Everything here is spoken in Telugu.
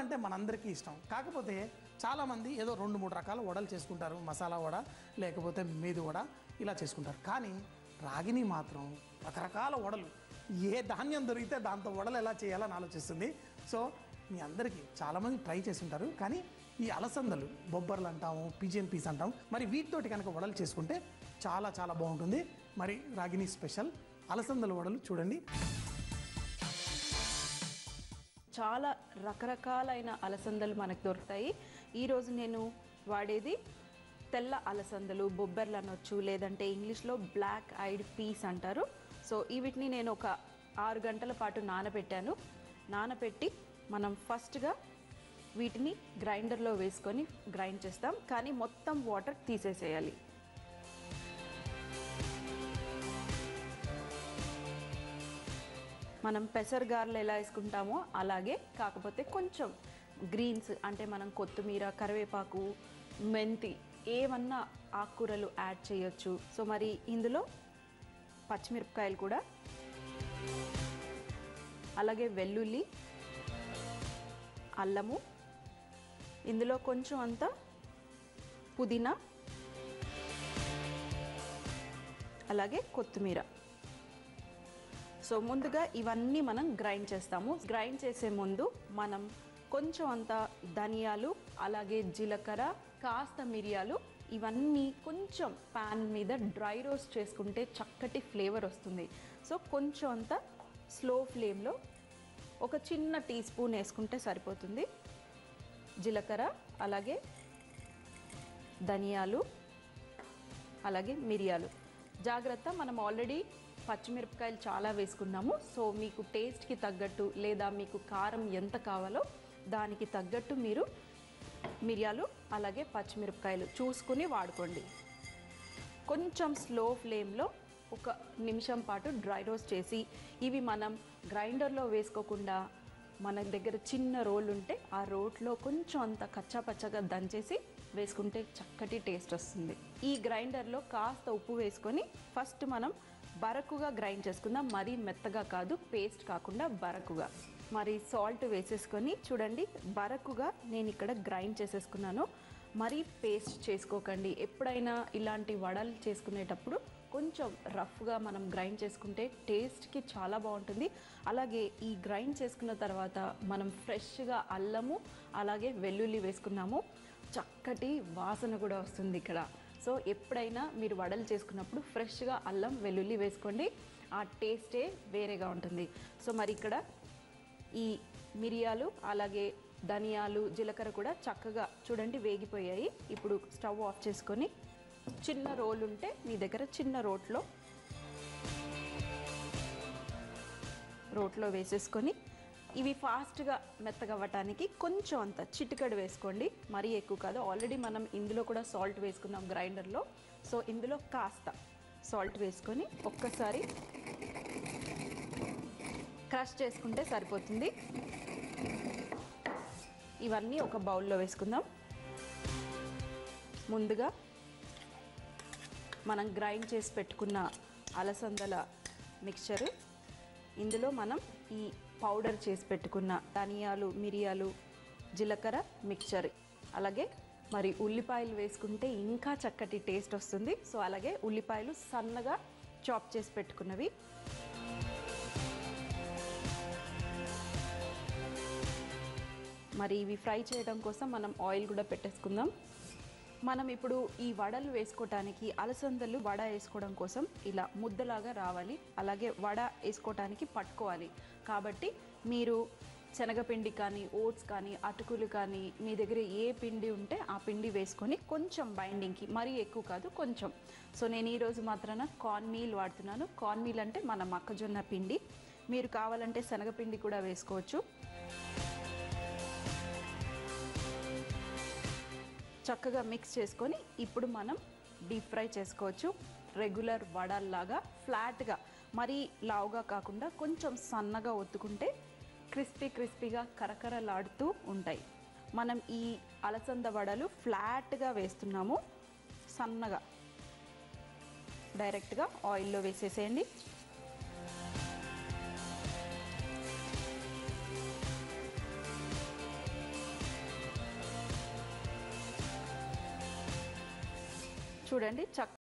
వడలంటే మనందరికీ ఇష్టం. కాకపోతే చాలామంది ఏదో 2-3 రకాల వడలు చేసుకుంటారు. మసాలా వడ, లేకపోతే మేది వడ ఇలా చేసుకుంటారు. కానీ రాగిని మాత్రం రకరకాల వడలు, ఏ ధాన్యం దొరికితే దాంతో వడలు ఎలా చేయాలని ఆలోచిస్తుంది. సో మీ అందరికీ చాలామంది ట్రై చేసి ఉంటారు. కానీ ఈ అలసందలు, బొబ్బర్లు అంటాము, పిజియన్ పీస్ అంటాము, మరి వీటితోటి కనుక వడలు చేసుకుంటే చాలా చాలా బాగుంటుంది. మరి రాగిని స్పెషల్ అలసందల వడలు చూడండి. చాలా రకరకాలైన అలసందలు మనకు దొరుకుతాయి. ఈరోజు నేను వాడేది తెల్ల అలసందలు, బొబ్బర్లు అనొచ్చు, లేదంటే ఇంగ్లీష్లో బ్లాక్ ఐడ్ పీస్ అంటారు. సో వీటిని నేను ఒక 6 గంటల పాటు నానబెట్టాను. నానబెట్టి మనం ఫస్ట్గా వీటిని గ్రైండర్లో వేసుకొని గ్రైండ్ చేస్తాం. కానీ మొత్తం వాటర్ తీసేసేయాలి. మనం పెసరగారలు ఎలా వేసుకుంటామో అలాగే, కాకపోతే కొంచెం గ్రీన్స్ అంటే మనం కొత్తిమీర, కరివేపాకు, మెంతి ఏమన్నా ఆకుకూరలు యాడ్ చేయొచ్చు. సో మరి ఇందులో పచ్చిమిరపకాయలు కూడా, అలాగే వెల్లుల్లి, అల్లము, ఇందులో కొంచెం అంత పుదీనా, అలాగే కొత్తిమీర. సో ముందుగా ఇవన్నీ మనం గ్రైండ్ చేస్తాము. గ్రైండ్ చేసే ముందు మనం కొంచెం అంత ధనియాలు, అలాగే జీలకర్ర, కాస్త మిరియాలు ఇవన్నీ కొంచెం ప్యాన్ మీద డ్రై రోస్ట్ చేసుకుంటే చక్కటి ఫ్లేవర్ వస్తుంది. సో కొంచెం అంత స్లో ఫ్లేమ్లో ఒక చిన్న టీ స్పూన్ వేసుకుంటే సరిపోతుంది. జీలకర్ర, అలాగే ధనియాలు, అలాగే మిరియాలు. జాగ్రత్త, మనం ఆల్రెడీ పచ్చిమిరపకాయలు చాలా వేసుకున్నాము. సో మీకు టేస్ట్కి తగ్గట్టు లేదా మీకు కారం ఎంత కావాలో దానికి తగ్గట్టు మీరు మిరియాలు అలాగే పచ్చిమిరపకాయలు చూసుకుని వాడుకోండి. కొంచెం స్లో ఫ్లేమ్లో ఒక నిమిషం పాటు డ్రై రోస్ట్ చేసి, ఇవి మనం గ్రైండర్లో వేసుకోకుండా మన దగ్గర చిన్న రోల్ ఉంటే ఆ రోట్లో కొంచెం అంత కచ్చాపచ్చగా దంచేసి వేసుకుంటే చక్కటి టేస్ట్ వస్తుంది. ఈ గ్రైండర్లో కాస్త ఉప్పు వేసుకొని ఫస్ట్ మనం బరకుగా గ్రైండ్ చేసుకుందాం. మరీ మెత్తగా కాదు, పేస్ట్ కాకుండా బరకుగా. మరి సాల్ట్ వేసేసుకొని చూడండి, బరకుగా నేను ఇక్కడ గ్రైండ్ చేసేసుకున్నాను. మరీ పేస్ట్ చేసుకోకండి. ఎప్పుడైనా ఇలాంటి వడలు చేసుకునేటప్పుడు కొంచెం రఫ్గా మనం గ్రైండ్ చేసుకుంటే టేస్ట్కి చాలా బాగుంటుంది. అలాగే ఈ గ్రైండ్ చేసుకున్న తర్వాత మనం ఫ్రెష్గా అల్లము అలాగే వెల్లుల్లి వేసుకున్నాము. చక్కటి వాసన కూడా వస్తుంది ఇక్కడ. సో ఎప్పుడైనా మీరు వడలు చేసుకున్నప్పుడు ఫ్రెష్గా అల్లం వెల్లుల్లి వేసుకోండి, ఆ టేస్టే వేరేగా ఉంటుంది. సో మరి ఇక్కడ ఈ మిరియాలు అలాగే ధనియాలు, జీలకర్ర కూడా చక్కగా చూడండి వేగిపోయాయి. ఇప్పుడు స్టవ్ ఆఫ్ చేసుకొని చిన్న రోల్ ఉంటే మీ దగ్గర చిన్న రోట్లో వేసేసుకొని ఇవి ఫాస్ట్గా మెత్తగవ్వటానికి కొంచెం అంత చిటికెడు వేసుకోండి, మరీ ఎక్కువ కాదు. ఆల్రెడీ మనం ఇందులో కూడా సాల్ట్ వేసుకున్నాం గ్రైండర్లో. సో ఇందులో కాస్త సాల్ట్ వేసుకొని ఒక్కసారి క్రష్ చేసుకుంటే సరిపోతుంది. ఇవన్నీ ఒక బౌల్లో వేసుకుందాం. ముందుగా మనం గ్రైండ్ చేసి పెట్టుకున్న అలసందల మిక్చరు, ఇందులో మనం ఈ పౌడర్ చేసి పెట్టుకున్న ధనియాలు, మిరియాలు, జీలకర్ర మిక్చర్, అలాగే మరి ఉల్లిపాయలు వేసుకుంటే ఇంకా చక్కటి టేస్ట్ వస్తుంది. సో అలాగే ఉల్లిపాయలు సన్నగా చాప్ చేసి పెట్టుకున్నవి, మరి ఇవి ఫ్రై చేయడం కోసం మనం ఆయిల్ కూడా పెట్టేసుకుందాం. మనం ఇప్పుడు ఈ వడలు వేసుకోవటానికి అలసందలు వడ వేసుకోవడం కోసం ఇలా ముద్దలాగా రావాలి, అలాగే వడ వేసుకోవటానికి పట్టుకోవాలి. కాబట్టి మీరు శనగపిండి కానీ, ఓట్స్ కానీ, అటుకులు కానీ, మీ దగ్గర ఏ పిండి ఉంటే ఆ పిండి వేసుకొని కొంచెం బైండింగ్కి, మరీ ఎక్కువ కాదు కొంచెం. సో నేను ఈరోజు మాత్రాన కార్న్ మీల్ వాడుతున్నాను. కార్న్ మీల్ అంటే మన మొక్కజొన్న పిండి. మీరు కావాలంటే శనగపిండి కూడా వేసుకోవచ్చు. చక్కగా మిక్స్ చేసుకొని ఇప్పుడు మనం డీప్ ఫ్రై చేసుకోవచ్చు. రెగ్యులర్ వడల్లాగా ఫ్లాట్గా, మరీ లావుగా కాకుండా కొంచెం సన్నగా ఒత్తుకుంటే క్రిస్పీగా కరకరలాడుతూ ఉంటాయి. మనం ఈ అలసంద వడలు ఫ్లాట్గా వేస్తున్నాము, సన్నగా డైరెక్ట్గా ఆయిల్లో వేసేసేయండి. చూడండి